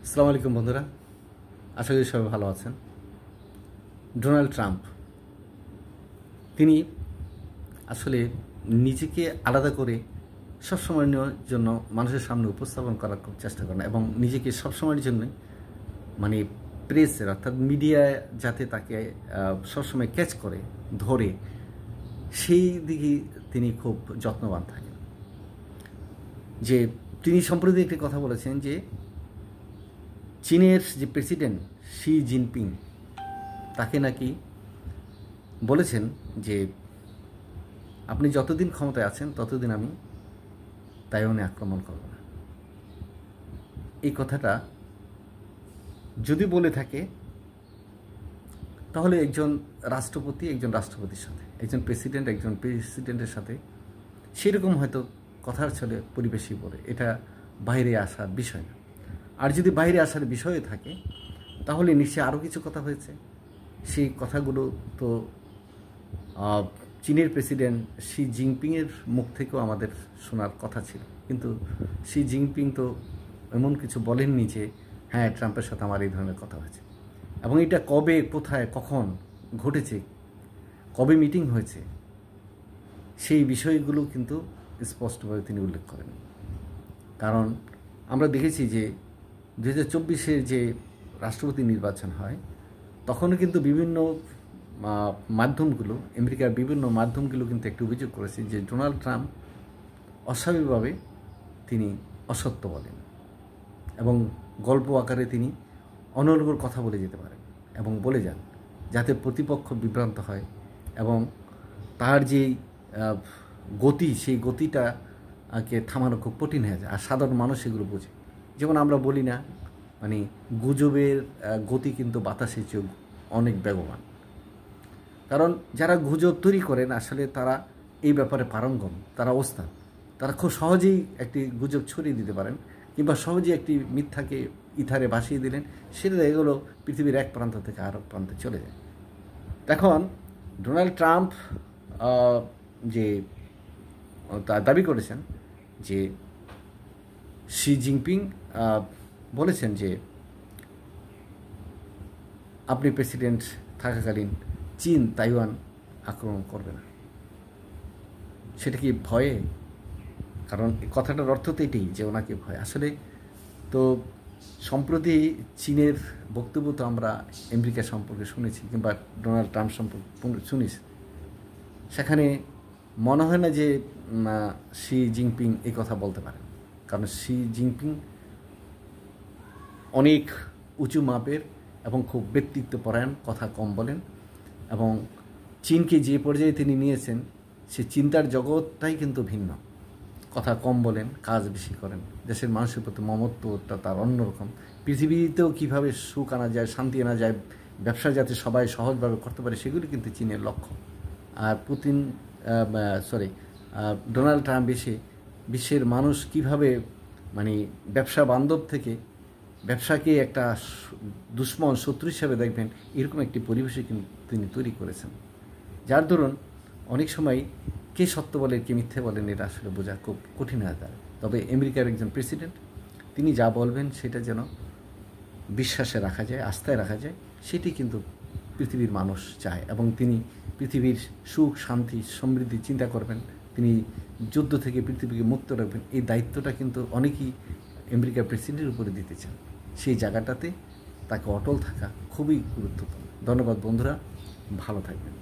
আসসালামু আলাইকুম বন্ধুরা, আশা করি সবাই ভালো আছেন। ডোনাল্ড ট্রাম্প তিনি আসলে নিজেকে আলাদা করে সবসময়ের জন্য মানুষের সামনে উপস্থাপন করার খুব চেষ্টা করেন এবং নিজেকে সবসময়ের জন্য মানে প্রেসের অর্থাৎ মিডিয়ায় যাতে তাকে সবসময় ক্যাচ করে ধরে সেই দিকে তিনি খুব যত্নবান থাকেন। যে তিনি সম্প্রতি একটি কথা বলেছেন যে চীনের যে প্রেসিডেন্ট শি জিনপিং তাকে নাকি বলেছেন যে আপনি যতদিন ক্ষমতায় আছেন ততদিন আমি তাইওয়ানে আক্রমণ করব না। এই কথাটা যদি বলে থাকে তাহলে একজন রাষ্ট্রপতির সাথে, একজন প্রেসিডেন্টের সাথে সেরকম হয়তো কথার ছলে পরিবেশই বলে, এটা বাইরে আসার বিষয় না। আর যদি বাইরে আসার বিষয় থাকে তাহলে নিশ্চয়ই আরও কিছু কথা হয়েছে। সেই কথাগুলো তো চীনের প্রেসিডেন্ট শি জিনপিংয়ের মুখ থেকেও আমাদের শোনার কথা ছিল, কিন্তু শি জিনপিং তো এমন কিছু বলেননি যে হ্যাঁ ট্রাম্পের সাথে আমার এই ধরনের কথা হয়েছে। এবং এটা কবে, কোথায়, কখন ঘটেছে, কবে মিটিং হয়েছে, সেই বিষয়গুলো কিন্তু স্পষ্টভাবে তিনি উল্লেখ করেন। কারণ আমরা দেখেছি যে 2024-এর যে রাষ্ট্রপতি নির্বাচন হয় তখনও কিন্তু বিভিন্ন মাধ্যমগুলো, আমেরিকার বিভিন্ন মাধ্যমগুলো কিন্তু একটি অভিযোগ করেছে যে ডোনাল্ড ট্রাম্প অস্বাভাবিকভাবে তিনি অসত্য বলেন এবং গল্প আকারে তিনি অনর্গল কথা বলে যেতে পারেন এবং বলে যান যাতে প্রতিপক্ষ বিভ্রান্ত হয় এবং তার যে গতি, সেই গতিটাকে থামানো খুব কঠিন হয়ে যায়। আর সাধারণ মানুষ এগুলো বোঝে। যেমন আমরা বলি না, মানে গুজবের গতি কিন্তু বাতাসের চেয়ে অনেক বেগবান। কারণ যারা গুজব তৈরি করেন আসলে তারা এই ব্যাপারে পারঙ্গম, তারা ওস্তাদ। তারা খুব সহজেই একটি গুজব ছড়িয়ে দিতে পারেন কিংবা সহজেই একটি মিথ্যাকে ইথারে ভাসিয়ে দিলেন, সেটা এগুলো পৃথিবীর এক প্রান্ত থেকে আরেক প্রান্তে চলে যায়। এখন ডোনাল্ড ট্রাম্প যে দাবি করেছেন যে শি জিনপিং বলেছেন যে আপনি প্রেসিডেন্ট থাকাকালীন চীন তাইওয়ান আক্রমণ করবে না। সেটা কি ভয়ে? কারণ কথাটার অর্থ তো এটাই যে ওনাকে ভয়। আসলে তো সম্প্রতি চীনের বক্তব্য তো আমরা আমেরিকা সম্পর্কে শুনেছি কিংবা ডোনাল্ড ট্রাম্প সম্পর্কে শুনেছি। সেখানে মনে হয় না যে শি জিনপিং এই কথা বলতে পারেন। কারণ শি জিনপিং অনেক উঁচু মাপের এবং খুব ব্যক্তিত্বপরায়ণ, কথা কম বলেন এবং চীনকে যে পর্যায়ে তিনি নিয়েছেন সে চিন্তার জগৎটাই কিন্তু ভিন্ন। কথা কম বলেন, কাজ বেশি করেন, দেশের মানুষের প্রতি মমত্বটা তার অন্যরকম। পৃথিবীতেও কীভাবে সুখ আনা যায়, শান্তি আনা যায়, ব্যবসা যাতে সবাই সহজভাবে করতে পারে, সেগুলি কিন্তু চীনের লক্ষ্য। আর ডোনাল্ড ট্রাম্প এসে বিশ্বের মানুষ কিভাবে মানে ব্যবসা বান্ধব থেকে ব্যবসাকে একটা দুশ্মন, শত্রু হিসাবে দেখবেন, এরকম একটি পরিবেশে কিন্তু তিনি তৈরি করেছেন। যার দরুন অনেক সময় কে সত্য বলে কে মিথ্যে বলেন এটা আসলে বোঝা খুব কঠিন হয়ে যায়। তবে আমেরিকার একজন প্রেসিডেন্ট, তিনি যা বলবেন সেটা যেন বিশ্বাসে রাখা যায়, আস্থায় রাখা যায়, সেটি কিন্তু পৃথিবীর মানুষ চায় এবং তিনি পৃথিবীর সুখ, শান্তি, সমৃদ্ধি চিন্তা করবেন, তিনি যুদ্ধ থেকে পৃথিবীকে মুক্ত রাখবেন। এই দায়িত্বটা কিন্তু অনেকেই আমেরিকার প্রেসিডেন্টের উপরে দিতে চান। সেই জায়গাটাতে তাকে অটল থাকা খুবই গুরুত্বপূর্ণ। ধন্যবাদ বন্ধুরা, ভালো থাকবেন।